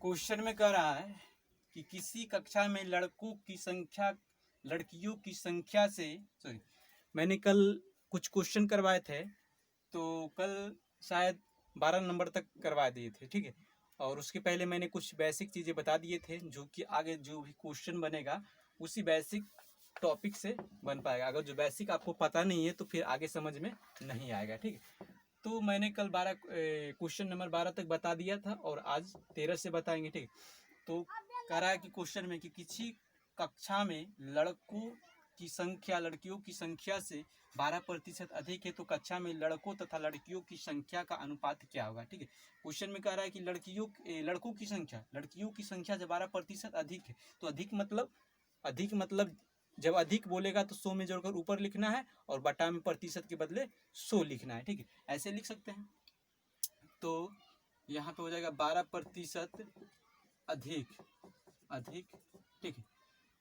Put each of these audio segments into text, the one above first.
Question में कह रहा है कि किसी कक्षा में लड़कों की संख्या लड़कियों की संख्या से मैंने कल कुछ क्वेश्चन करवाए थे, तो कल शायद 12 नंबर तक करवा दिए थे, ठीक है। और उसके पहले मैंने कुछ बेसिक चीज़ें बता दिए थे, जो कि आगे जो भी क्वेश्चन बनेगा उसी बेसिक टॉपिक से बन पाएगा। अगर जो बेसिक आपको पता नहीं है तो फिर आगे समझ में नहीं आएगा, ठीक है। तो मैंने कल क्वेश्चन नंबर 12 तक बता दिया था और आज 13 से बताएंगे, ठीक है। तो कह रहा है कि क्वेश्चन में कि किसी कक्षा में लड़कों की संख्या लड़कियों की संख्या से 12% अधिक है, तो कक्षा में लड़कों तथा लड़कियों की संख्या का अनुपात क्या होगा, ठीक है। क्वेश्चन में कह रहा है कि लड़कों की संख्या लड़कियों की संख्या से 12% अधिक है, तो अधिक मतलब जब अधिक बोलेगा तो 100 में जोड़कर ऊपर लिखना है और बटा में प्रतिशत के बदले 100 लिखना है, ठीक है। ऐसे लिख सकते हैं। तो यहाँ पे हो जाएगा 12% अधिक अधिक, ठीक है।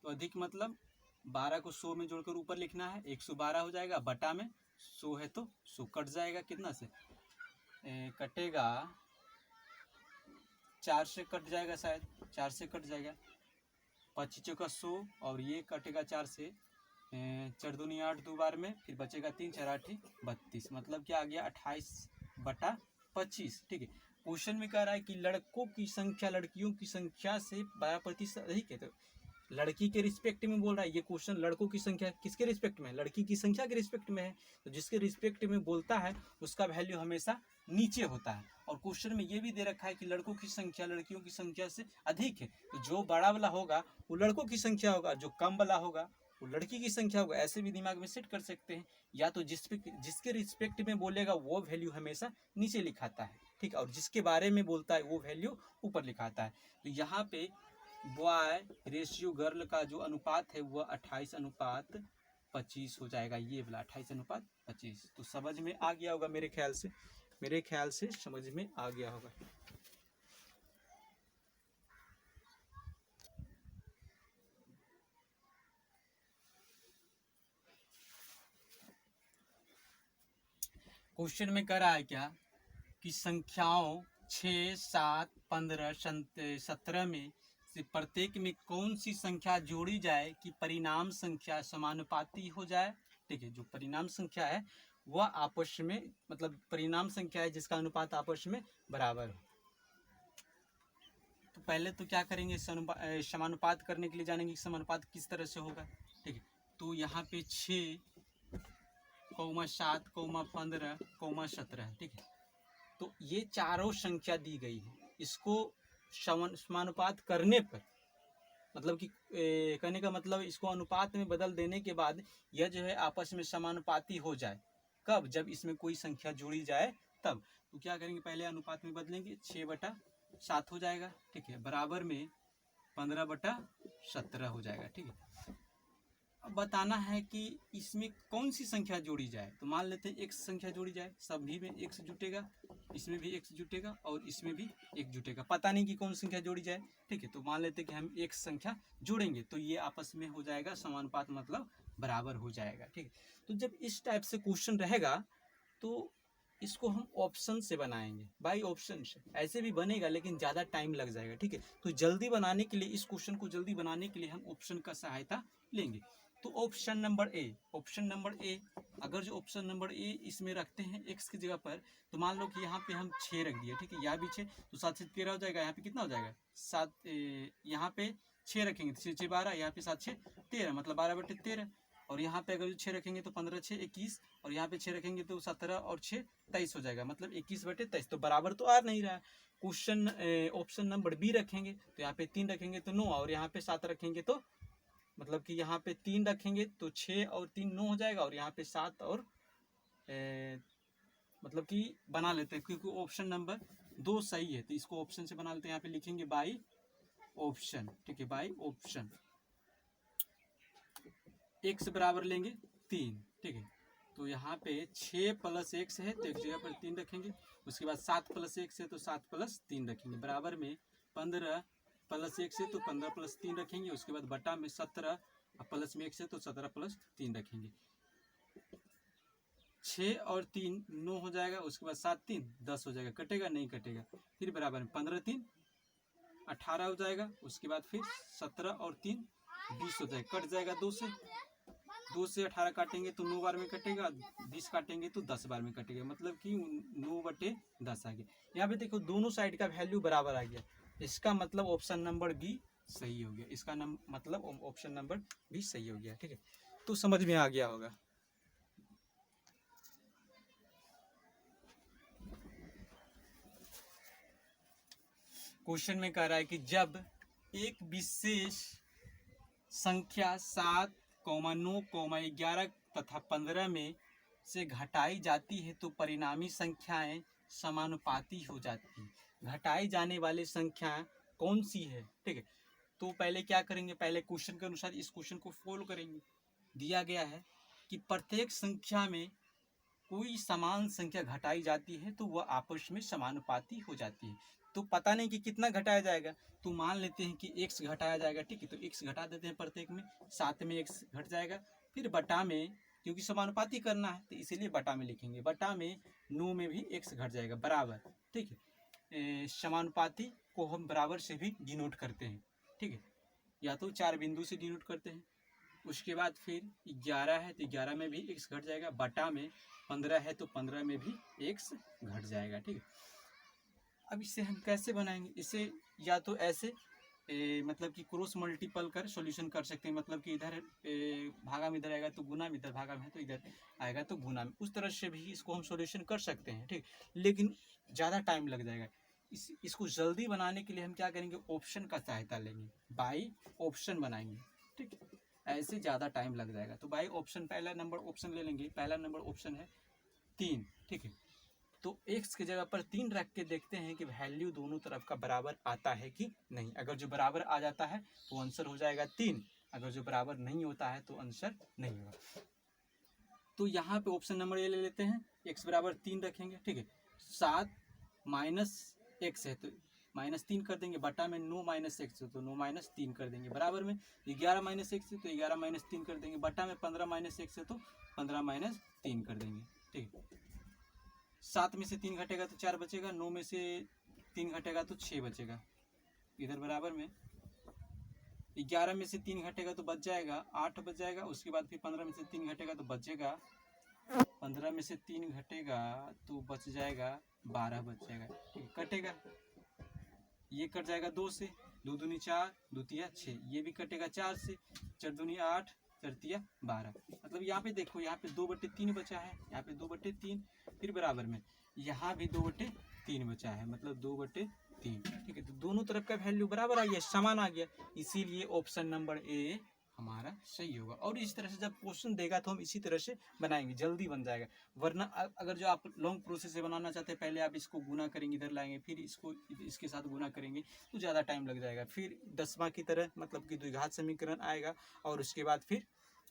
तो अधिक मतलब 12 को 100 में जोड़कर ऊपर लिखना है, 112 हो जाएगा, बटा में 100 है तो 100 कट जाएगा, कितना से कटेगा 4 से कट जाएगा, शायद 4 से कट जाएगा, 25 का 100 और ये कटेगा 4 से, 4 दूनी 8, 2 बार में फिर बचेगा 3, 4 8 32, मतलब क्या आ गया 28/25, ठीक है। क्वेश्चन में कह रहा है कि लड़कों की संख्या लड़कियों की संख्या से 12% अधिक है, तो लड़की के रिस्पेक्ट में बोल रहा है। ये क्वेश्चन लड़कों की संख्या किसके रिस्पेक्ट में है, लड़की की संख्या के रिस्पेक्ट में है, तो जिसके रिस्पेक्ट में बोलता है उसका वैल्यू हमेशा नीचे होता है। और क्वेश्चन में ये भी दे रखा है कि लड़कों की संख्या लड़कियों की संख्या से अधिक है, तो जो बड़ा वाला होगा वो लड़कों की संख्या होगा, जो कम वाला होगा वो लड़की की संख्या होगा। ऐसे भी दिमाग में सेट कर सकते हैं, या तो जिसके रिस्पेक्ट में बोलेगा वो वैल्यू हमेशा नीचे लिखाता है, ठीक है, और जिसके बारे में बोलता है वो वैल्यू ऊपर लिखाता है। तो यहाँ पे बॉय रेशियो गर्ल का जो अनुपात है वह 28/25 हो जाएगा, ये वाला 28/25। तो समझ में आ गया होगा, मेरे ख्याल से समझ में आ गया होगा। क्वेश्चन में कह रहा है क्या कि संख्याओं 6, 7, 15, 17 में से प्रत्येक में कौन सी संख्या जोड़ी जाए कि परिणाम संख्या समानुपाती हो जाए, ठीक है। जो परिणाम संख्या है वह आपस में, मतलब परिणाम संख्या है जिसका अनुपात आपस में बराबर हो। तो पहले तो क्या करेंगे, समानुपात करने के लिए जानेंगे कि समानुपात किस तरह से होगा, ठीक है। तो यहाँ पे 6, 7, 15, 17, ठीक है। तो ये चारों संख्या दी गई है, इसको समानुपात करने पर, मतलब कि कहने का मतलब इसको अनुपात में बदल देने के बाद यह जो है आपस में समानुपाती हो जाए। कब? जब इसमें कोई संख्या जोड़ी जाए तब। तो क्या करेंगे, पहले अनुपात में बदलेंगे, 6/7 हो जाएगा, ठीक है, बराबर में 15/17 हो जाएगा, ठीक है। अब बताना है कि इसमें कौन सी संख्या जोड़ी जाए। तो मान लेते हैं x संख्या जोड़ी जाए, सभी में x जुटेगा, इसमें भी x जुटेगा और इसमें भी x जुटेगा। पता नहीं कि कौन संख्या जोड़ी जाए, ठीक है। तो मान लेते हैं कि हम x संख्या जोड़ेंगे तो ये आपस में हो जाएगा समानुपात, मतलब बराबर हो जाएगा, ठीक है। तो जब इस टाइप से क्वेश्चन रहेगा तो इसको हम ऑप्शन से बनाएंगे, बाई ऑप्शन से। ऐसे भी बनेगा लेकिन ज़्यादा टाइम लग जाएगा, ठीक है। तो जल्दी बनाने के लिए, इस क्वेश्चन को जल्दी बनाने के लिए हम ऑप्शन का सहायता लेंगे। तो ऑप्शन नंबर ए, अगर जो ऑप्शन नंबर ए इसमें रखते हैं x की जगह पर, तो मान लो कि यहाँ पे हम 6 रख दिए, ठीक है, यहाँ भी 6, तो 7 से 13 हो जाएगा, यहाँ पे कितना हो जाएगा 7, यहाँ पे 6 रखेंगे तो 6 6 12, यहाँ पे 7 6 13, मतलब 12/13। और यहाँ पे अगर 6 रखेंगे तो 15 6 21, और यहाँ पे 6 रखेंगे तो 17 और 6 23 हो जाएगा, मतलब 21/23। तो बराबर तो आ नहीं रहा है। क्वेश्चन ऑप्शन नंबर बी रखेंगे तो यहाँ पे 3 रखेंगे तो 9, और यहाँ पे 7 रखेंगे तो, मतलब कि यहाँ पे 3 रखेंगे तो 6 और 3 9 हो जाएगा, और यहाँ पे 7 और मतलब कि बना लेते हैं क्योंकि ऑप्शन नंबर 2 सही है, तो इसको ऑप्शन से बना लेते हैं। यहाँ पे लिखेंगे बाई ऑप्शन, ठीक है, बाई ऑप्शन। x बराबर लेंगे 3, ठीक है। तो यहाँ पे 6 + x है तो एक जगह पर 3 रखेंगे, उसके बाद 7 + x है तो 7 + 3 रखेंगे, बराबर में 15 + x है तो 15 + 3 रखेंगे, उसके बाद बटा में 17 प्लस में x है तो 17 + 3 रखेंगे। 6 और 3 9 हो जाएगा, उसके बाद 7 3 10 हो जाएगा, कटेगा नहीं कटेगा, फिर बराबर में 15 3 18 हो जाएगा। उसके बाद फिर 17 और 3 20 हो जाएगा, कट जाएगा 2 से। 2 से 18 काटेंगे तो 9 बार में कटेगा, 20 काटेंगे तो 10 बार में कटेगा, मतलब कि 9/10 आ गया। यहाँ पे देखो दोनों साइड का वैल्यू बराबर आ गया, इसका मतलब ऑप्शन नंबर बी सही हो गया। इसका मतलब ऑप्शन नंबर बी सही हो गया। ठीक है, तो समझ में आ गया होगा। क्वेश्चन में कह रहा है कि जब एक विशेष संख्या 7, 9, 11 तथा 15 में से घटाई जाती है तो परिणामी संख्याएं समानुपाती हो जाती हैं। घटाई जाने वाली संख्या कौन सी है? ठीक है, तो पहले क्या करेंगे, पहले क्वेश्चन के अनुसार इस क्वेश्चन को फॉलो करेंगे। दिया गया है कि प्रत्येक संख्या में कोई समान संख्या घटाई जाती है तो वह आपस में समानुपाती हो जाती है। तो पता नहीं कि कितना घटाया जाएगा, तो मान लेते हैं कि x घटाया जाएगा। ठीक है, तो x घटा देते हैं प्रत्येक में, 7 में x घट जाएगा, फिर बटा में, क्योंकि समानुपाती करना है तो इसीलिए बटा में लिखेंगे, बटा में 9 में भी x घट जाएगा बराबर। ठीक है, समानुपाती को हम बराबर से भी डिनोट करते हैं। ठीक है, या तो 4 बिंदु से डिनोट करते हैं। उसके बाद फिर 11 है तो 11 में भी x घट जाएगा, बटा में 15 है तो 15 में भी x घट जाएगा। ठीक है, अब इसे हम कैसे बनाएंगे, इसे या तो ऐसे मतलब कि क्रॉस मल्टीपल कर सॉल्यूशन कर सकते हैं, मतलब कि इधर भागा में इधर आएगा तो गुना में, इधर भागा में है तो इधर आएगा तो गुना में, उस तरह से भी इसको हम सॉल्यूशन कर सकते हैं। ठीक, लेकिन ज़्यादा टाइम लग जाएगा। इसको जल्दी बनाने के लिए हम क्या करेंगे, ऑप्शन का सहायता लेंगे, बाई ऑप्शन बनाएंगे। ठीक, ऐसे ज़्यादा टाइम लग जाएगा, तो बाई ऑप्शन पहला नंबर ऑप्शन ले लेंगे। पहला नंबर ऑप्शन है 3। ठीक है, तो x की जगह पर 3 रख के देखते हैं कि वैल्यू दोनों तरफ का बराबर आता है कि नहीं। अगर जो बराबर आ जाता है तो आंसर हो जाएगा 3, अगर जो बराबर नहीं होता है तो आंसर नहीं होगा। तो यहाँ पे ऑप्शन नंबर ए ले लेते हैं, x बराबर 3 रखेंगे। ठीक है, 7 माइनस x है तो -3 कर देंगे, बटा में 9 माइनस एक्स है तो 9 माइनस 3 कर देंगे, बराबर में 11 माइनस एक्स है तो 11 माइनस 3 कर देंगे, बटा में 15 माइनस एक्स है तो 15 माइनस 3 कर देंगे। ठीक है, 7 में से 3 घटेगा तो 4 बचेगा, 9 में से 3 घटेगा तो 6 बचेगा, इधर बराबर में 11 में से 3 घटेगा तो बच जाएगा 8 बच जाएगा। उसके बाद फिर 15 में से 3 घटेगा तो बचेगा, 15 में से 3 घटेगा तो बच जाएगा 12 बच जाएगा। ठीक, कटेगा, ये कट जाएगा 2 से, 2 दूनी 4, 2 तिया 6, ये भी कटेगा 4 से, 4 दूनी 8, 4 तिया 12। मतलब यहाँ पे देखो, यहाँ पे 2/3 बचा है, यहाँ पे 2/3, फिर बराबर में यहाँ भी 2/3 बचा है, मतलब 2/3। ठीक है, तो दोनों तरफ का वैल्यू बराबर आ गया, समान आ गया, इसीलिए ऑप्शन नंबर ए हमारा सही होगा। और इस तरह से जब क्वेश्चन देगा तो हम इसी तरह से बनाएंगे, जल्दी बन जाएगा। वरना अगर जो आप लॉन्ग प्रोसेस से बनाना चाहते हैं, पहले आप इसको गुना करेंगे, इधर लाएंगे, फिर इसको इसके साथ गुना करेंगे तो ज़्यादा टाइम लग जाएगा। फिर 10वां की तरह मतलब कि द्विघात समीकरण आएगा, और उसके बाद फिर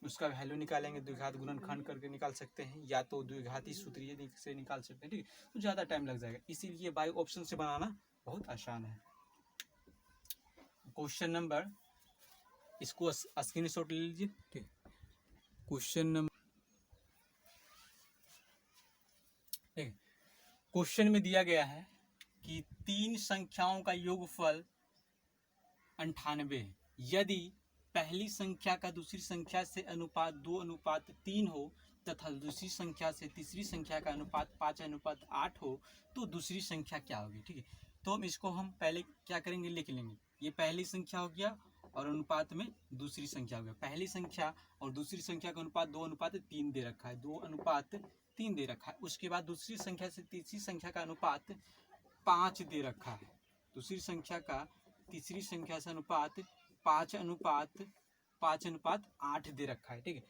उसका वैल्यू निकालेंगे, द्विघात गुणनखंड करके निकाल सकते हैं, या तो द्विघाती सूत्रीय से निकाल सकते हैं। ठीक है, तो ज़्यादा टाइम लग जाएगा, इसीलिए बाई ऑप्शन से बनाना बहुत आसान है। क्वेश्चन नंबर, इसको स्क्रीनशॉट ले लीजिए। ठीक, क्वेश्चन नंबर, ठीक, क्वेश्चन में दिया गया है कि 3 संख्याओं का योगफल 98 है। यदि पहली संख्या का दूसरी संख्या से अनुपात 2:3 हो तथा दूसरी संख्या से तीसरी संख्या का अनुपात 5:8 हो तो दूसरी संख्या क्या होगी। ठीक है, तो हम पहले क्या करेंगे, लिख लेंगे, ये पहली संख्या हो गया और अनुपात में दूसरी संख्या हो गया। पहली संख्या और दूसरी संख्या का अनुपात 2:3 दे रखा है, 2:3 दे रखा है। उसके बाद दूसरी संख्या से तीसरी संख्या का अनुपात 5 दे रखा है, दूसरी संख्या का तीसरी संख्या से अनुपात 5:8 दे रखा है। ठीक है,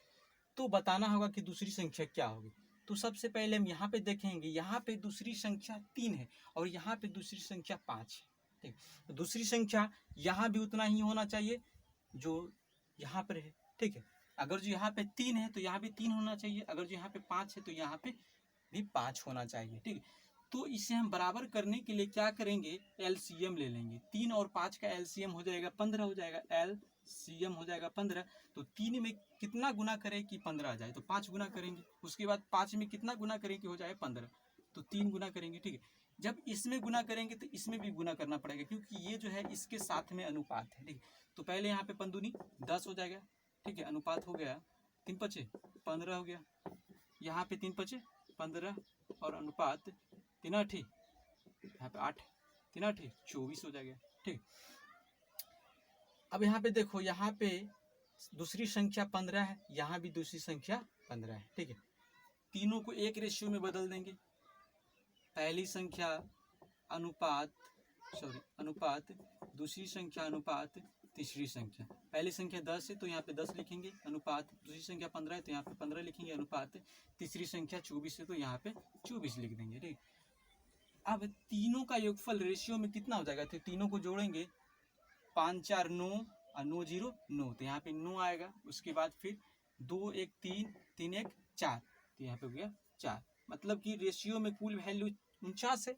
तो बताना होगा कि दूसरी संख्या क्या होगी। तो सबसे पहले हम यहाँ पे देखेंगे, यहाँ पे दूसरी संख्या 3 है और यहाँ पे दूसरी संख्या 5 है। ठीक, तो दूसरी संख्या यहाँ भी उतना ही होना चाहिए जो यहाँ पर है। ठीक है, अगर जो यहाँ पे 3 है तो यहाँ भी 3 होना चाहिए, अगर जो यहाँ पे 5 है तो यहाँ पे भी 5 होना चाहिए। ठीक है, तो इसे हम बराबर करने के लिए क्या करेंगे, एलसीएम ले लेंगे। 3 और 5 का एलसीएम हो जाएगा 15 हो जाएगा, एलसीएम हो जाएगा 15। तो 3 में कितना गुना करें कि 15 आ जाए, तो 5 गुना करेंगे। उसके बाद 5 में कितना गुना करें कि हो जाए 15, तो 3 गुना करेंगे। ठीक है, जब इसमें गुना करेंगे तो इसमें भी गुना करना पड़ेगा, क्योंकि ये जो है इसके साथ में अनुपात है। ठीक, तो पहले यहाँ पे पंदुनी 10 हो जाएगा। ठीक है, अनुपात हो गया 3 पचे 15 हो गया, यहाँ पे 3 पचे 15 और अनुपात 3 आठी, यहाँ पे 8 3 आठी 24 हो जाएगा। ठीक, अब यहाँ पे देखो, यहाँ पे दूसरी संख्या 15 है, यहाँ भी दूसरी संख्या 15 है। ठीक है, तीनों को एक रेशियो में बदल देंगे। पहली संख्या अनुपात दूसरी संख्या अनुपात तीसरी संख्या। पहली संख्या 10 है तो यहाँ पे 10 लिखेंगे अनुपात, दूसरी संख्या 15 है तो यहाँ पे 15 लिखेंगे अनुपात, तीसरी संख्या 24 है तो यहाँ पे 24 लिख देंगे। ठीक, अब तीनों का योगफल रेशियो में कितना हो जाएगा, तो तीनों को जोड़ेंगे 5 4 9 और 9 0 9, तो यहाँ पे 9 आएगा। उसके बाद फिर 2 1 3 3 1 4, तो यहाँ पे हो गया 4। मतलब कि रेशियो में कुल वैल्यू 49 है।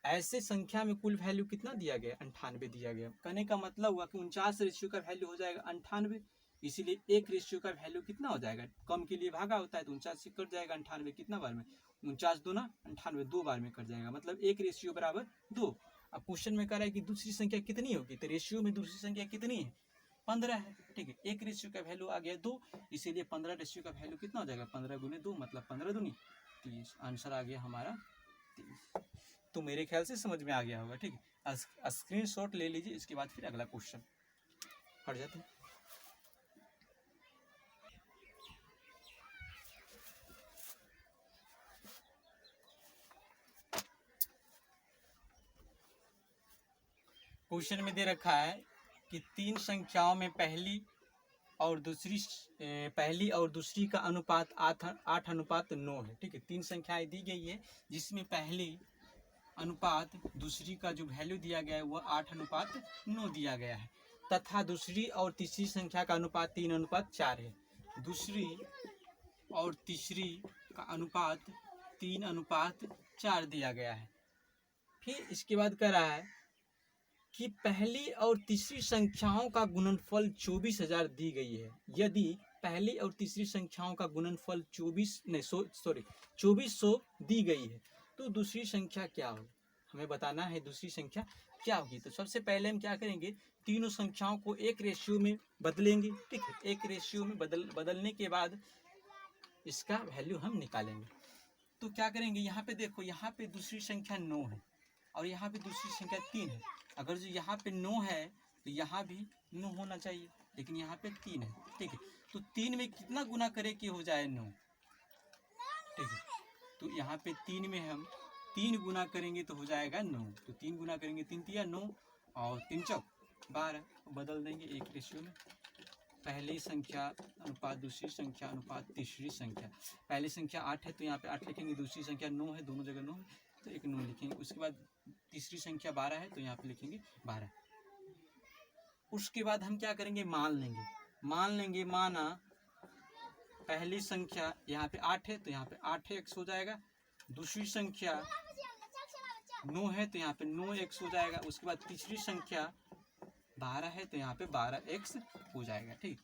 ऐसे संख्या में कुल वैल्यू कितना दिया गया, 98 दिया गया। कहने का मतलब हुआ कि 49 रेशियो का वैल्यू हो जाएगा 98, इसीलिए एक रेशियो का वैल्यू कितना हो जाएगा, कम के लिए भागा होता है तो 49 से कट जाएगा 98 कितना बार में, 49 दूना 98 2 बार में कट जाएगा, मतलब एक रेशियो बराबर 2। अब क्वेश्चन में कह रहा है कि दूसरी संख्या कितनी होगी, तो रेशियो में दूसरी संख्या कितनी है, 15 है। ठीक है, एक रेशियो का वैल्यू आ गया 2, इसीलिए 15 रेशियो का वैल्यू कितना हो जाएगा, 15 गुने 2 मतलब 15 दूनी 30। आंसर आ गया हमारा 30। तो मेरे ख्याल से समझ में आ गया होगा। ठीक है, स्क्रीनशॉट ले लीजिए, इसके बाद फिर अगला क्वेश्चन हट जाते हैं। क्वेश्चन में दे रखा है कि तीन संख्याओं में पहली और दूसरी का अनुपात 8:9 है। ठीक है, तीन संख्याएं दी गई है जिसमें पहली अनुपात दूसरी का जो वैल्यू दिया गया है वह 8:9 दिया गया है, तथा दूसरी और तीसरी संख्या का अनुपात 3:4 है। दूसरी और तीसरी का अनुपात 3:4 दिया गया है। फिर इसके बाद कह रहा है कि पहली और तीसरी संख्याओं का गुणनफल 24,000 दी गई है। यदि पहली और तीसरी संख्याओं का गुणनफल 2400 दी गई है तो दूसरी संख्या क्या होगी, हमें बताना है दूसरी संख्या क्या होगी। तो सबसे पहले हम क्या करेंगे, तीनों संख्याओं को एक रेशियो में बदलेंगे। ठीक है, एक रेशियो में बदलने के बाद इसका वैल्यू हम निकालेंगे। तो क्या करेंगे, यहाँ पे देखो, यहाँ पे दूसरी संख्या 9 है और यहाँ पे दूसरी संख्या 3 है। अगर जो यहाँ पे 9 है तो यहाँ भी 9 होना चाहिए, लेकिन यहाँ पे 3 है। ठीक है, तो 3 में कितना गुना करे कि हो जाए 9। ठीक है, तो यहाँ पे 3 में हम 3 गुना करेंगे तो हो जाएगा 9। तो 3 गुना करेंगे, 3 तिया 9 और 3 चौक 12, बदल देंगे एक रेशियो में। पहली संख्या अनुपात दूसरी संख्या अनुपात तीसरी संख्या। पहली संख्या 8 है तो यहाँ पे 8 लिखेंगे, दूसरी संख्या 9 है, दोनों जगह 9 है तो एक 9 लिखेंगे। उसके बाद तीसरी संख्या 12 है तो यहाँ पे लिखेंगे 12। उसके बाद हम क्या करेंगे, मान लेंगे। माना पहली संख्या यहाँ पे 8 है तो यहाँ पे 8x हो जाएगा, दूसरी संख्या 9 है तो यहाँ पे 9x हो जाएगा। उसके बाद तीसरी संख्या 12 है तो यहाँ पे 12x हो जाएगा। ठीक,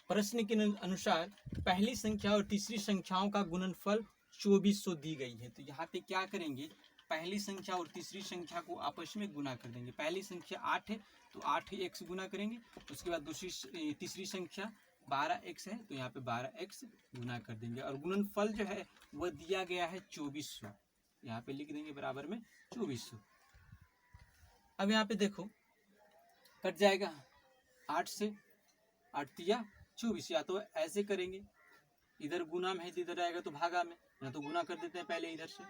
प्रश्न के अनुसार पहली संख्या और तीसरी संख्याओं का गुणनफल 2400 दी गई है। तो यहाँ पे क्या करेंगे, पहली संख्या और तीसरी संख्या को आपस में गुना कर देंगे। पहली संख्या 8 है तो 8x गुना करेंगे। उसके बाद तीसरी संख्या 12x है तो यहाँ पे 12x गुना कर देंगे और गुणनफल जो है वह दिया गया है 2400, यहाँ पे लिख देंगे बराबर में 2400। अब यहाँ पे देखो कट जाएगा 8 से 8 तिया 24, या तो ऐसे करेंगे, इधर गुना में है तो इधर आएगा तो भागा में, या तो गुना कर देते हैं पहले इधर से,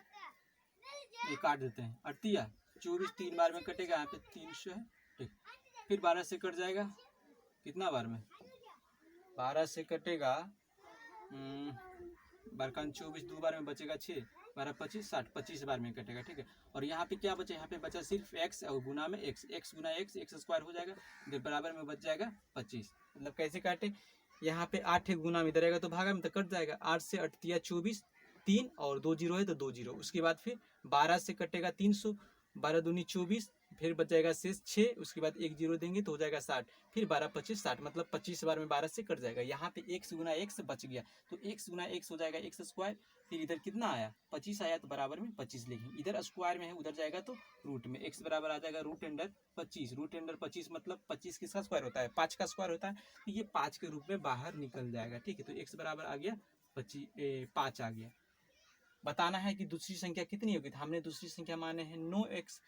ये काट देते हैं 8 तिया 24, 3 बार में कटेगा, यहाँ पे 300 है। ठीक, फिर 12 से कट जाएगा, कितना बार में, 12 से कटेगा 12 24, 2 बार में बचेगा 6, 12 25 60, 25 बार में कटेगा। ठीक है, और यहाँ पे क्या बचा, यहाँ पे बचा सिर्फ x और गुना में x, x गुना x स्क्वायर हो जाएगा, इधर बराबर में बच जाएगा 25। मतलब कैसे काटे, यहाँ पे 8 है गुना में इधर आएगा तो भागा में तो कट जाएगा, 8 से 8 तिया 24, 3 और 2 0 है तो 2 0। उसके बाद फिर 12 से कटेगा 300, 12 दूनी 24, फिर बच जाएगा शेष 6, उसके बाद 1 0 देंगे तो हो जाएगा 60, फिर 12 25 60, मतलब 25 बार में 12 से कट जाएगा। यहाँ पे x गुना x बच गया, तो x गुना x हो जाएगा x स्क्वायर, फिर इधर कितना आया 25 आया, तो बराबर में 25 लिखेंगे। इधर स्क्वायर में है, उधर जाएगा तो रूट में, x बराबर आ जाएगा रूट अंडर 25, रूट अंडर 25 मतलब 25 किसका स्क्वायर होता है, 5 का स्क्वायर होता है, तो ये 5 के रूप में बाहर निकल जाएगा। ठीक है, तो x बराबर आ गया 5 आ गया। बताना है कि दूसरी संख्या कितनी होगी, तो हमने दूसरी संख्या माने हैं 9x,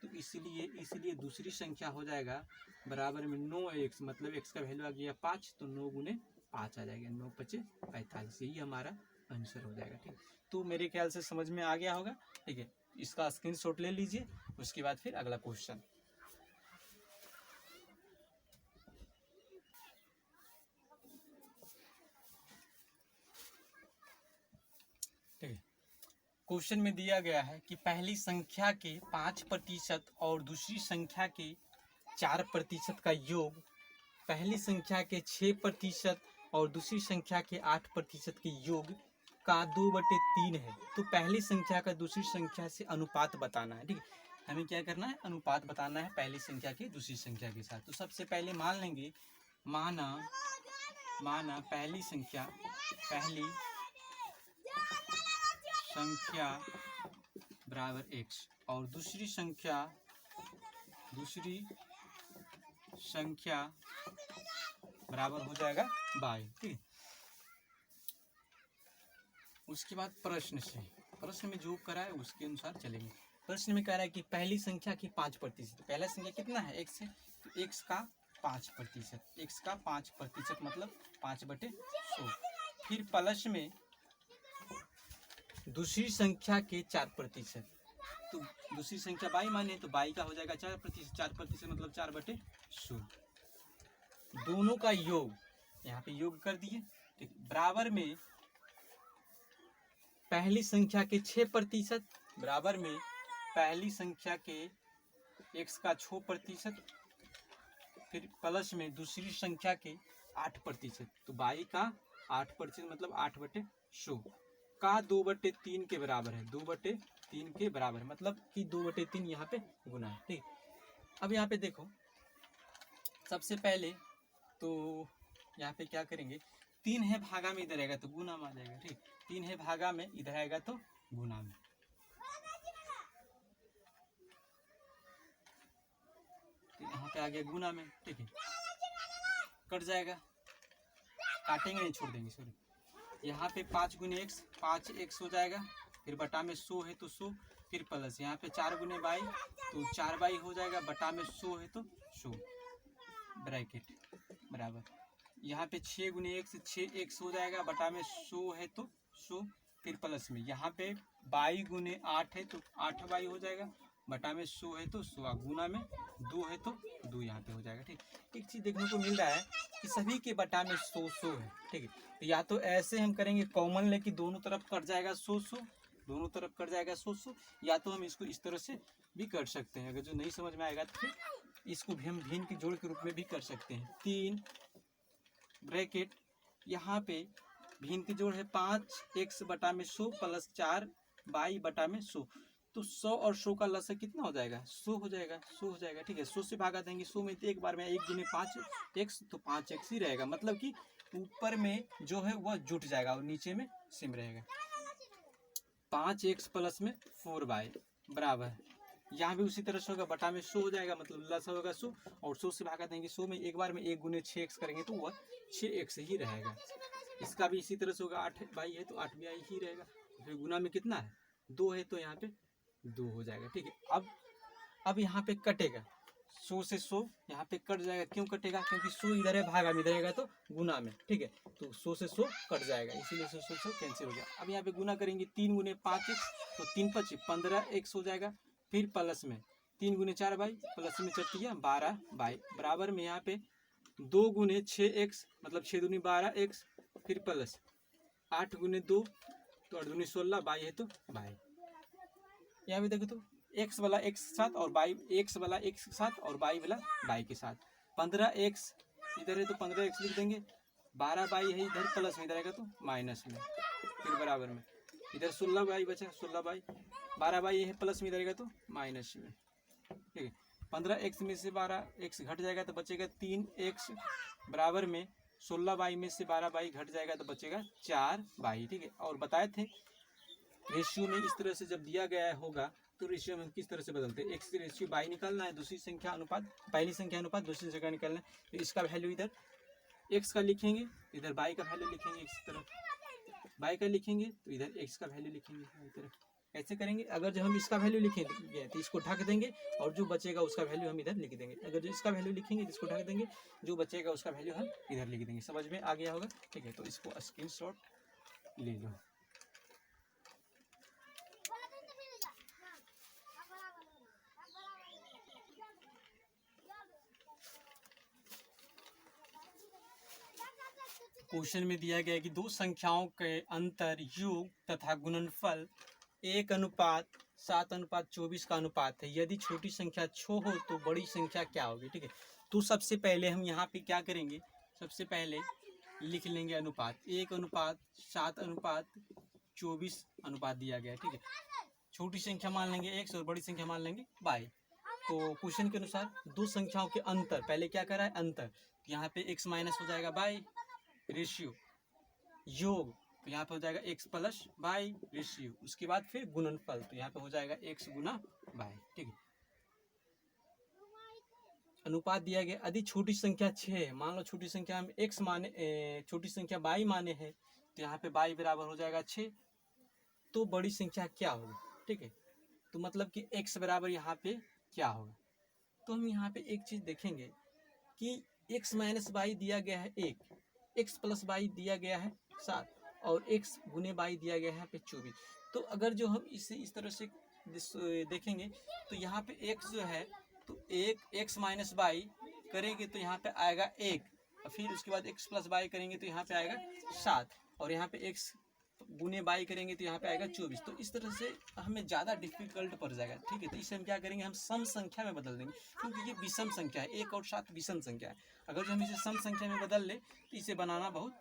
तो इसलिए दूसरी संख्या हो जाएगा बराबर में 9x, मतलब x का वैल्यू आ गया 5, तो 9 गुने 5 आ जाएगा, 9 5 45, यही हमारा आंसर हो जाएगा। ठीक, तो मेरे ख्याल से समझ में आ गया होगा। ठीक है, इसका स्क्रीनशॉट ले लीजिए, उसके बाद फिर अगला क्वेश्चन। ठीक है, क्वेश्चन में दिया गया है कि पहली संख्या के 5% और दूसरी संख्या के 4% का योग पहली संख्या के 6% और दूसरी संख्या के 8% के योग का 2/3 है। तो पहली संख्या का दूसरी संख्या से अनुपात बताना है। ठीक है, हमें क्या करना है, अनुपात बताना है पहली संख्या के दूसरी संख्या के साथ। तो सबसे पहले मान लेंगे, माना पहली संख्या बराबर x और दूसरी संख्या बराबर हो जाएगा y। ठीक है, उसके बाद प्रश्न में जो करा है उसके अनुसार चलेंगे। प्रश्न में कह रहा है कि पहली संख्या की 5%, पहला संख्या कितना है x है, तो x का 5% मतलब 5/100, फिर प्लस में दूसरी संख्या के 4%, तो दूसरी संख्या बाई माने तो बाई का हो जाएगा 4% मतलब 4/100, दोनों का योग यहाँ पे योग कर दिए। ठीक, बराबर में पहली संख्या के 6%, बराबर में पहली संख्या के x का 6%, फिर प्लस में दूसरी संख्या के 8%, तो बाई का 8% मतलब 8/100 का 2/3 के बराबर है, 2/3 के बराबर है, मतलब कि 2/3 यहाँ पे गुना है। ठीक, अब यहाँ पे देखो, सबसे पहले तो यहाँ पे क्या करेंगे, 3 है भागा में इधर आएगा तो गुना में आ जाएगा। ठीक, 3 है भागा में इधर आएगा तो गुना में, तो यहाँ पे आ गया गुना में। ठीक है, कट जाएगा, काटेंगे नहीं, छोड़ देंगे, सॉरी। यहाँ पे 5 गुने x 5x हो जाएगा, फिर बटा में 100 है तो 100, फिर प्लस यहाँ पे 4 गुने बाई तो 4 बाई हो जाएगा, बटा में 100 है तो 100 ब्रैकेट बराबर, यहाँ पे 6 गुने x 6x हो जाएगा, बटा में 100 है तो 100, फिर प्लस में यहाँ पे बाई गुने 8 है तो 8 बाई हो जाएगा, बटा में 100 है तो 100, गुना में 2 है तो 2 यहाँ पे हो जाएगा। ठीक, एक चीज़ देखने को मिल रहा है कि सभी के बटा में 100 है। ठीक है, तो या तो ऐसे हम करेंगे कॉमन लेके दोनों तरफ कट जाएगा 100, दोनों तरफ कट जाएगा 100, या तो हम इसको इस तरह से भी कर सकते हैं। अगर जो नहीं समझ में आएगा तो फिर इसको भी हम भिन्न के जोड़ के रूप में भी कर सकते हैं। 3 ब्रैकेट, यहाँ पे भिन्न के जोड़ है 5x बटा में 100 प्लस 4 बाई बटा में 100, तो 100 और 100 का लसा कितना हो जाएगा, 100 हो जाएगा, 100 हो जाएगा। ठीक है, 100 से भागा देंगे 100 में, तो एक बार में 1 गुने 5x तो 5x ही रहेगा, मतलब कि ऊपर में जो है वह जुट जाएगा और नीचे में सिम रहेगा। 5x प्लस में 4y बराबर, यहाँ भी उसी तरह से होगा, बटा में 100 हो जाएगा, मतलब लसा होगा 100, और 100 से भागा देंगे 100 में, एक बार में 1 गुने 6x करेंगे तो वह 6x ही रहेगा। इसका भी इसी तरह से होगा, 8 बाई है तो 8 बाई ही रहेगा, फिर गुना में कितना है 2 है तो यहाँ पे 2 हो जाएगा। ठीक है, अब यहाँ पे कटेगा 100 से 100 यहाँ पे कट जाएगा, क्यों कटेगा, क्योंकि 100 इधर है भागा में, इधर रहेगा तो गुना में। ठीक है, तो 100 से 100 कट जाएगा, इसीलिए 100 से 100 कैंसिल हो गया। अब यहाँ पे गुना करेंगे 3 गुने 5x तो 3 5 15x हो जाएगा, फिर प्लस में 3 गुने 4 बाई प्लस में चटिया 12 बाई बराबर में यहाँ पे 2 गुने 6x मतलब 6 दूनी 12x, फिर प्लस 8 गुने 2 तो 8 दूनी 16 बाई है तो बाई। यहाँ पे देखो तो x वाला x के साथ और बाई, x वाला x के साथ और बाई वाला बाई के साथ, 15x इधर है तो 15x लिख देंगे, 12 बाई है इधर प्लस में, इधर आएगा तो माइनस में, फिर बराबर में इधर 16 बाई बचा, 16 बाई, 12 बाई है प्लस में, इधर आएगा तो माइनस में। ठीक है, 15x में से 12x घट जाएगा तो बचेगा 3x, बराबर में 16y में से 12y घट जाएगा तो बचेगा 4y। ठीक है, और बताए थे रेशियो में इस तरह से जब दिया गया होगा तो रेशियो में हम किस तरह से बदलते हैं, x रेशियो बाई निकालना है, दूसरी संख्या अनुपात, पहली संख्या अनुपात दूसरी संख्या निकालना है। तो इसका वैल्यू इधर x का लिखेंगे, इधर y का वैल्यू लिखेंगे, इस तरफ y का लिखेंगे तो इधर x का वैल्यू लिखेंगे इस तरफ। कैसे करेंगे, अगर जो हम इसका वैल्यू लिखेंगे तो इसको ढक देंगे और जो बचेगा उसका वैल्यू हम इधर लिख देंगे। अगर जो इसका वैल्यू लिखेंगे तो इसको ढक देंगे, जो बचेगा उसका वैल्यू हम इधर लिख देंगे। समझ में आ गया होगा। ठीक है, तो इसको स्क्रीनशॉट ले लो। क्वेश्चन में दिया गया है कि दो संख्याओं के अंतर योग तथा गुणनफल 1:7:24 का अनुपात है। यदि छोटी संख्या 6 हो तो बड़ी संख्या क्या होगी। ठीक है, तो सबसे पहले हम यहाँ पे क्या करेंगे, सबसे पहले लिख लेंगे अनुपात 1:7:24 अनुपात दिया गया है। ठीक है, छोटी संख्या मान लेंगे x और बड़ी संख्या मान लेंगे y। तो क्वेश्चन के अनुसार दो संख्याओं के अंतर, पहले क्या करा है अंतर, यहाँ पे x माइनस हो जाएगा y रेशियो, योग तो यहाँ पे हो जाएगा x प्लस y रेशियो, उसके बाद फिर गुणनफल तो यहाँ पे हो जाएगा x गुना y। ठीक है, अनुपात दिया गया यदि छोटी संख्या 6 है, मान लो छोटी संख्या हम x माने, छोटी संख्या y माने है तो यहाँ पे y बराबर हो जाएगा 6, तो बड़ी संख्या क्या होगी। ठीक है, तो मतलब कि x बराबर यहाँ पे क्या होगा। तो हम यहाँ पे एक चीज देखेंगे कि x माइनस वाई दिया गया है 1, x प्लस वाई दिया गया है 7 और x गुने वाई दिया गया है यहाँ पे 24। तो अगर जो हम इसे इस तरह से देखेंगे तो यहाँ पे x जो है तो एक x माइनस वाई करेंगे तो यहाँ पे आएगा 1, फिर उसके बाद x प्लस वाई करेंगे तो यहाँ पे आएगा 7 और यहाँ पे x गुने बाई करेंगे तो यहाँ पे आएगा 24। तो इस तरह से हमें ज़्यादा डिफिकल्ट पड़ जाएगा। ठीक है, तो इसे हम क्या करेंगे, हम सम संख्या में बदल देंगे, क्योंकि ये विषम संख्या है, 1 और 7 विषम संख्या है। अगर जो हम इसे सम संख्या में बदल ले तो इसे बनाना बहुत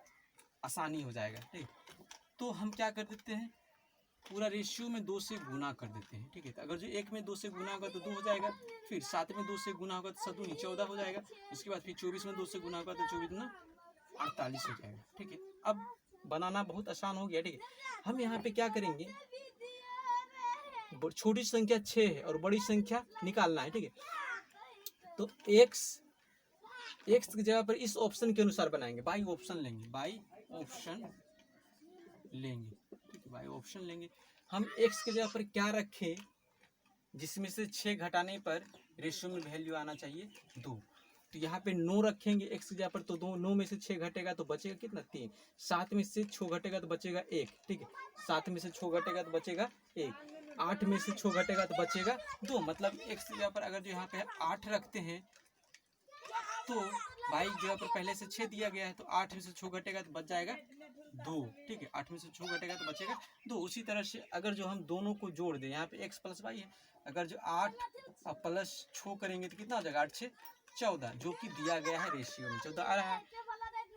आसानी हो जाएगा। ठीक, तो हम क्या कर देते हैं, पूरा रेशियो में 2 से गुना कर देते हैं। ठीक है, तो अगर जो 1 में 2 से गुना होगा तो 2 हो जाएगा, फिर 7 में 2 से गुना होगा तो 7 14 हो जाएगा, उसके बाद फिर 24 में 2 से गुना होगा तो 24 दूना 48 हो जाएगा। ठीक है, अब बनाना बहुत आसान हो गया। ठीक है, हम यहाँ पे क्या करेंगे, छोटी संख्या 6 है और बड़ी संख्या निकालना है। ठीक है, तो x की जगह पर इस ऑप्शन के अनुसार बनाएंगे, बाई ऑप्शन लेंगे, बाई ऑप्शन लेंगे। ठीक है, बाई ऑप्शन लेंगे। हम x की जगह पर क्या रखें जिसमें से 6 घटाने पर रेशियो में वैल्यू आना चाहिए 2। तो यहाँ पे 9 रखेंगे x की जगह पर, तो 9 में से 6 घटेगा तो बचेगा कितना 3, 7 में से 6 घटेगा तो बचेगा 1। ठीक है, 7 में से 6 घटेगा तो बचेगा 1, 8 में से 6 घटेगा तो बचेगा 2। मतलब x की जगह पर अगर जो यहाँ पे 8 रखते हैं तो y की जगह पर पहले से 6 दिया गया है तो 8 में से 6 घटेगा तो बच जाएगा 2। ठीक है, 8 में से 6 घटेगा तो बचेगा 2। उसी तरह से अगर जो हम दोनों को जोड़ दें, यहाँ पे x प्लस वाई है, अगर जो 8 प्लस 6 करेंगे तो कितना हो जाएगा, 8 6 14, जो कि दिया गया है रेशियो में 14 आ रहा है।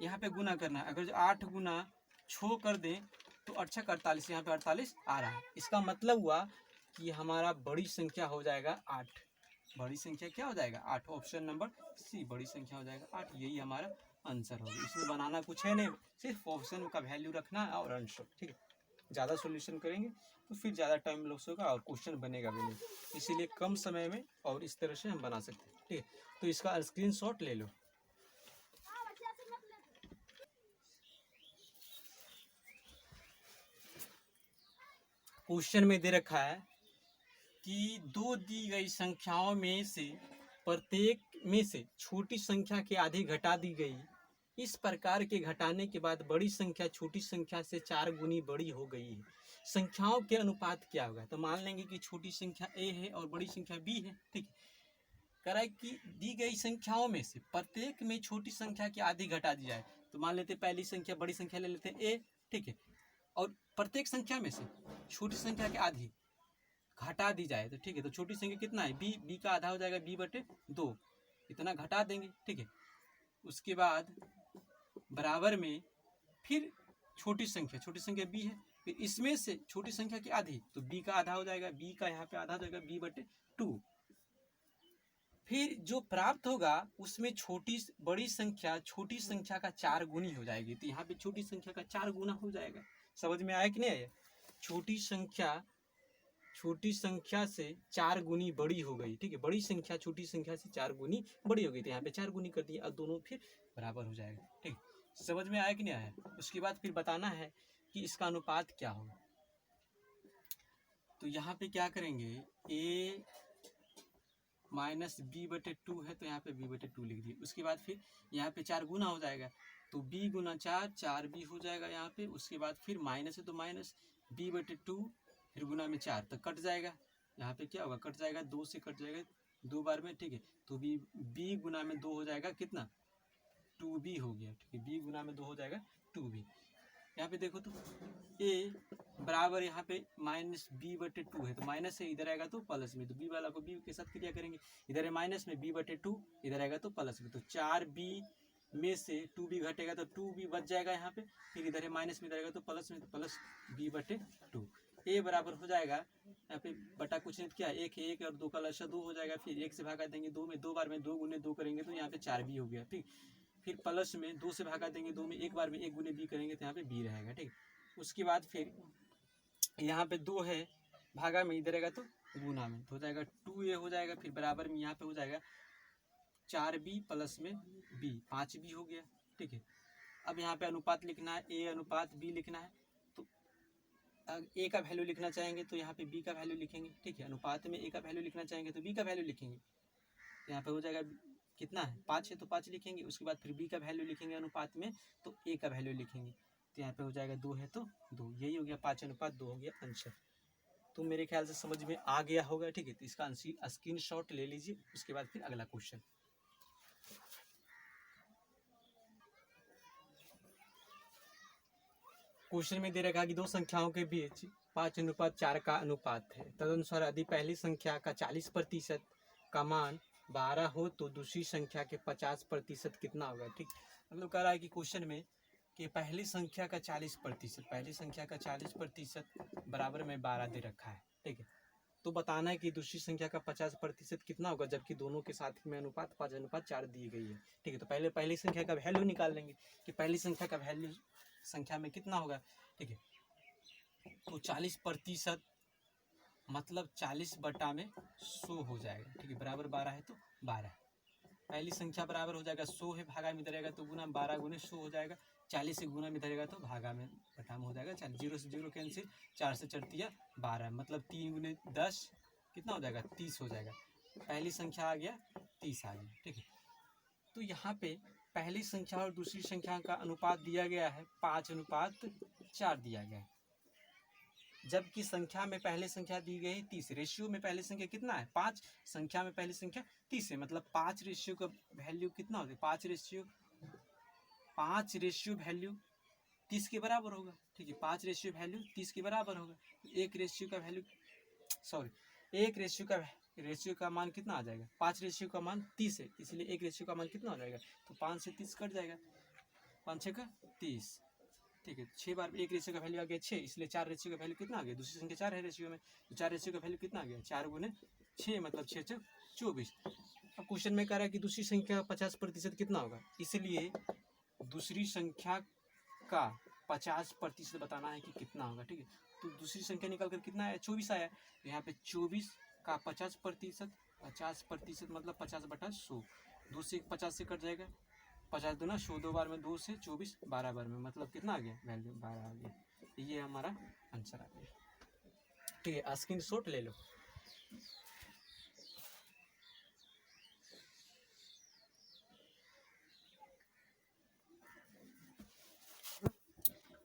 यहाँ पे गुना करना है, अगर जो 8 गुना 6 कर दें तो 8 6 48, यहाँ पे 48 आ रहा है। इसका मतलब हुआ कि हमारा बड़ी संख्या हो जाएगा 8। बड़ी संख्या क्या हो जाएगा 8, ऑप्शन नंबर सी बड़ी संख्या हो जाएगा 8। यही हमारा आंसर होगा। इसमें बनाना कुछ है नहीं, सिर्फ ऑप्शन का वैल्यू रखना है और आंसर। ठीक है, ज़्यादा सॉल्यूशन करेंगे तो फिर ज़्यादा टाइम लॉस होगा और क्वेश्चन बनेगा भी नहीं, इसीलिए कम समय में और इस तरह से हम बना सकते हैं। ठीक है, तो इसका स्क्रीनशॉट ले लो। क्वेश्चन में दे रखा है कि दो दी गई संख्याओं में से प्रत्येक में से छोटी संख्या के आधी घटा दी गई। इस प्रकार के घटाने के बाद बड़ी संख्या छोटी संख्या से 4 गुनी बड़ी हो गई है। संख्याओं के अनुपात क्या होगा। तो मान लेंगे कि छोटी संख्या a है और बड़ी संख्या b है। ठीक है, करा कि दी गई संख्याओं में से प्रत्येक में छोटी संख्या की आधी घटा दी जाए। तो मान लेते पहली संख्या बड़ी संख्या ले लेते हैं a। ठीक है, और प्रत्येक संख्या में से छोटी संख्या की आधी घटा दी जाए तो ठीक है, तो छोटी संख्या कितना है b का आधा हो जाएगा b/2, इतना घटा देंगे। ठीक है, उसके बाद बराबर में फिर छोटी संख्या b है, फिर इसमें से छोटी संख्या की आधी तो b का आधा हो जाएगा, b का यहाँ पे आधा हो जाएगा b/2, फिर जो प्राप्त होगा उसमें बड़ी संख्या छोटी संख्या का 4 गुनी हो जाएगी। तो यहाँ पे छोटी संख्या का 4 गुना हो जाएगा। समझ में आया कि नहीं आया? छोटी संख्या से 4 गुनी बड़ी हो गई, ठीक है। बड़ी संख्या छोटी संख्या से 4 गुनी बड़ी हो गई, तो यहाँ पे 4 गुनी कर दिया और दोनों फिर बराबर हो जाएगा, ठीक। समझ में आया कि नहीं आया? उसके बाद फिर बताना है कि इसका अनुपात क्या होगा। तो यहाँ पे क्या करेंगे, a माइनस बी बटे 2 है, तो यहाँ पे b बटे 2 लिख दिए। उसके बाद फिर यहाँ पे 4 गुना हो जाएगा, तो b गुना 4 4b हो जाएगा यहाँ पे। उसके बाद फिर माइनस है तो माइनस b बटे 2 फिर गुना में 4, तो कट जाएगा। यहाँ पे क्या होगा, कट जाएगा, 2 से कट जाएगा 2 बार में, ठीक है। तो b गुना में 2 हो जाएगा कितना, 2b हो गया, ठीक है। b गुना में 2 हो जाएगा 2b। यहाँ पे देखो तो a बराबर यहाँ पे माइनस बी बटे 2 है, तो माइनस से इधर आएगा तो प्लस में, तो b वाला को b के साथ क्रिया करेंगे। इधर है माइनस में b बटे 2, इधर आएगा तो प्लस में, तो 4b में से 2b घटेगा तो 2b बच जाएगा यहाँ पे। फिर इधर है माइनस में, इधर आएगा तो प्लस में, तो प्लस b बटे 2। a बराबर हो जाएगा यहाँ पे बटा कुछ नहीं, क्या एक है, एक और 2 का लसा 2 हो जाएगा। फिर 1 से भागा देंगे 2 में, 2 बार में 2 गुने 2 करेंगे तो यहाँ पे 4b हो गया, ठीक। फिर प्लस में 2 से भागा देंगे 2 में, एक बार में 1 गुने b करेंगे तो यहाँ पे b रहेगा, ठीक। उसके बाद फिर यहाँ पे 2 है, भागा में इधर आएगा तो गुना में, तो हो जाएगा 2a हो जाएगा। फिर बराबर में यहाँ पे हो जाएगा 4b प्लस में b, 5b हो गया, ठीक है। अब यहाँ पे अनुपात लिखना है, a अनुपात b लिखना है। तो a का वैल्यू लिखना चाहेंगे तो यहाँ पे b का वैल्यू लिखेंगे, ठीक है। अनुपात में a का वैल्यू लिखना चाहेंगे तो b का वैल्यू लिखेंगे। तो यहाँ पे हो जाएगा कितना है, 5 है तो 5 लिखेंगे। उसके बाद फिर b का वैल्यू लिखेंगे अनुपात में, तो a का वैल्यू लिखेंगे। तो यहाँ पे हो जाएगा 2 है तो 2, यही हो गया 5 अनुपात 2 हो गया आंसर। तो मेरे ख्याल से समझ में आ गया होगा, ठीक है। तो इसका स्क्रीनशॉट ले लीजिए। उसके बाद फिर अगला क्वेश्चन। क्वेश्चन में दे रखा कि दो संख्याओं के बीच 5:4 का अनुपात है। तदनुसार यदि पहली संख्या का 40% का मान 12 हो तो दूसरी संख्या के 50% कितना होगा, ठीक। मतलब कह रहा है कि क्वेश्चन में कि पहली संख्या का 40% बराबर में 12 दे रखा है, ठीक है। तो बताना है कि दूसरी संख्या का 50% कितना होगा, जबकि दोनों के साथ में अनुपात 5:4 दी गई है, ठीक है। तो पहली संख्या का वैल्यू निकाल लेंगे कि पहली संख्या का वैल्यू संख्या में कितना होगा, ठीक है। तो 40% मतलब 40 बटा में 100 हो जाएगा, ठीक है। बराबर 12 है तो 12 पहली संख्या बराबर हो जाएगा 100 है, भागा में धरेगा तो गुना 12 गुने 100 हो जाएगा। 40 से गुना में धरेगा तो भागा में बटा में हो जाएगा 40। 0 से 0 कैंसिल, 4 से 4 दिया 12, मतलब 3 गुने 10 कितना हो जाएगा, 30 हो जाएगा। पहली संख्या आ गया 30 आ गया, ठीक है। तो यहाँ पे पहली संख्या और दूसरी संख्या का अनुपात दिया गया है 5:4 दिया गया है, जबकि संख्या में पहले संख्या दी गई 30। रेशियो में पहले संख्या कितना है, 5, संख्या में पहली संख्या 30 है, मतलब 5 रेशियो का वैल्यू कितना होगा, 5 रेशियो वैल्यू 30 के बराबर होगा, ठीक है। 5 रेशियो वैल्यू 30 के बराबर होगा। एक रेशियो का मान कितना आ जाएगा, 5 रेशियो का मान 30 है, इसलिए एक रेशियो का मान कितना हो जाएगा, तो 5 से 30 कट जाएगा, 5 6 का 30, ठीक है। 6 बार एक रेशियो का वैल्यू आ गया 6, इसलिए 4 रेशियो का वैल्यू कितना आ गया, दूसरी संख्या 4 है रेशियो में, तो 4 रेशियो का वैल्यू कितना आ गया, 4 गुने 6 मतलब 6 6 24। अब क्वेश्चन में कह रहा है कि दूसरी संख्या 50% कितना होगा, इसलिए दूसरी संख्या का 50% बताना है कि कितना होगा, ठीक है। तो दूसरी संख्या निकाल कर कितना आया, 24 आया। तो यहाँ पे 24 का 50% मतलब 50/100, 2 से 50 से कट जाएगा, 50 दूना 100, 2 बार में 2 से 24, 12 बार में, मतलब कितना आ गया, वैल्यू 12 आ गया। ये हमारा आंसर आ गया, ठीक है। स्क्रीनशॉट ले लो।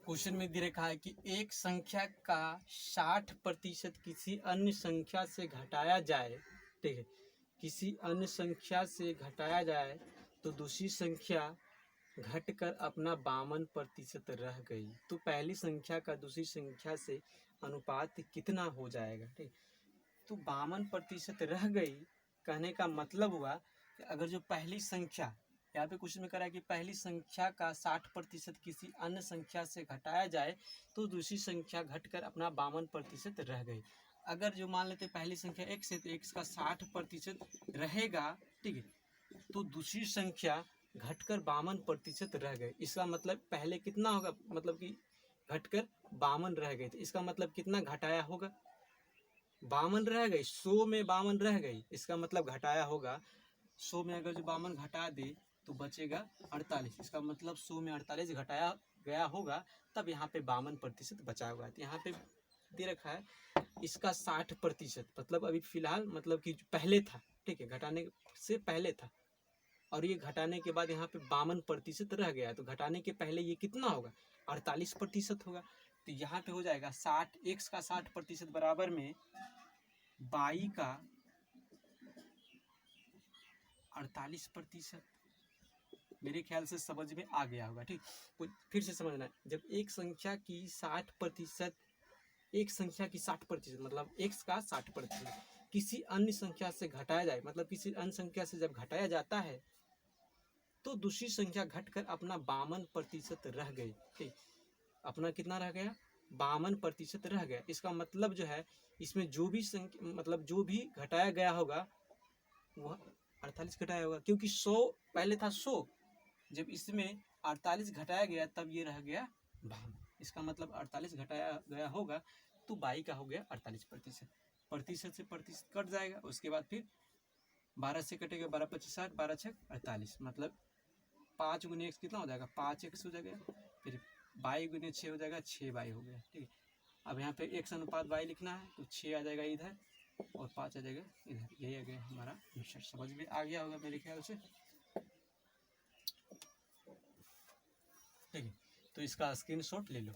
क्वेश्चन में दे रखा है कि एक संख्या का 60% किसी अन्य संख्या से घटाया जाए, ठीक है, किसी अन्य संख्या से घटाया जाए तो दूसरी संख्या घटकर अपना 52% रह गई, तो पहली संख्या का दूसरी संख्या से अनुपात कितना हो जाएगा, ठीक। तो 52% रह गई कहने का मतलब हुआ कि अगर जो पहली संख्या, यहाँ पे क्वेश्चन में करा है कि पहली संख्या का 60% किसी अन्य संख्या से घटाया जाए तो दूसरी संख्या घटकर अपना 52% रह गई। अगर जो मान लेते पहली संख्या x है तो x का 60% रहेगा, ठीक है, तो दूसरी संख्या घटकर 52% रह गए। इसका मतलब पहले कितना होगा, मतलब कि घटकर 52 रह गए, तो इसका मतलब कितना घटाया होगा, 52 रह गई, 100 में 52 रह गई, इसका मतलब घटाया होगा 100 में अगर जो 52 घटा दे तो बचेगा 48, इसका मतलब 100 में 48 घटाया गया होगा, तब यहाँ पे 52% बचा हुआ है। तो यहाँ पे दे रखा है इसका 60%, मतलब अभी फिलहाल मतलब कि पहले था, ठीक है, घटाने से पहले था, और ये घटाने के बाद यहाँ पे 52% रह गया, तो घटाने के पहले ये कितना होगा, 48% होगा। तो यहाँ पे हो जाएगा 60, x का 60% बराबर में y का 48%। मेरे ख्याल से समझ में आ गया होगा, ठीक। फिर से समझना, जब एक संख्या की 60%, एक संख्या की 60% मतलब x का 60% किसी अन्य संख्या से घटाया जाए, मतलब किसी अन्य संख्या से जब घटाया जाता है तो दूसरी संख्या घटकर अपना 52% रह गई, ठीक, अपना कितना रह गया, 52% रह गया। इसका मतलब जो है इसमें जो भी संख्या, मतलब जो भी घटाया गया होगा वह 48 घटाया होगा, क्योंकि 100 पहले था 100, जब इसमें 48 घटाया गया तब ये रह गया 52, इसका मतलब 48 घटाया गया होगा तो बाई का हो गया 48%। प्रतिशत से प्रतिशत कट जाएगा, उसके बाद फिर 12 से कटेगा, 12 25 60, 12 6 48, मतलब 5 गुने x कितना हो जाएगा, 5x हो जाएगा, फिर बाई गुने 6 हो जाएगा, 6 बाई हो गया, ठीक है। अब यहाँ पे x अनुपात y लिखना है तो 6 आ जाएगा इधर और 5 आ जाएगा इधर, यही आ गया हमारा आंसर। समझ में आ गया होगा मेरे ख्याल से, ठीक है। तो इसका स्क्रीनशॉट ले लो।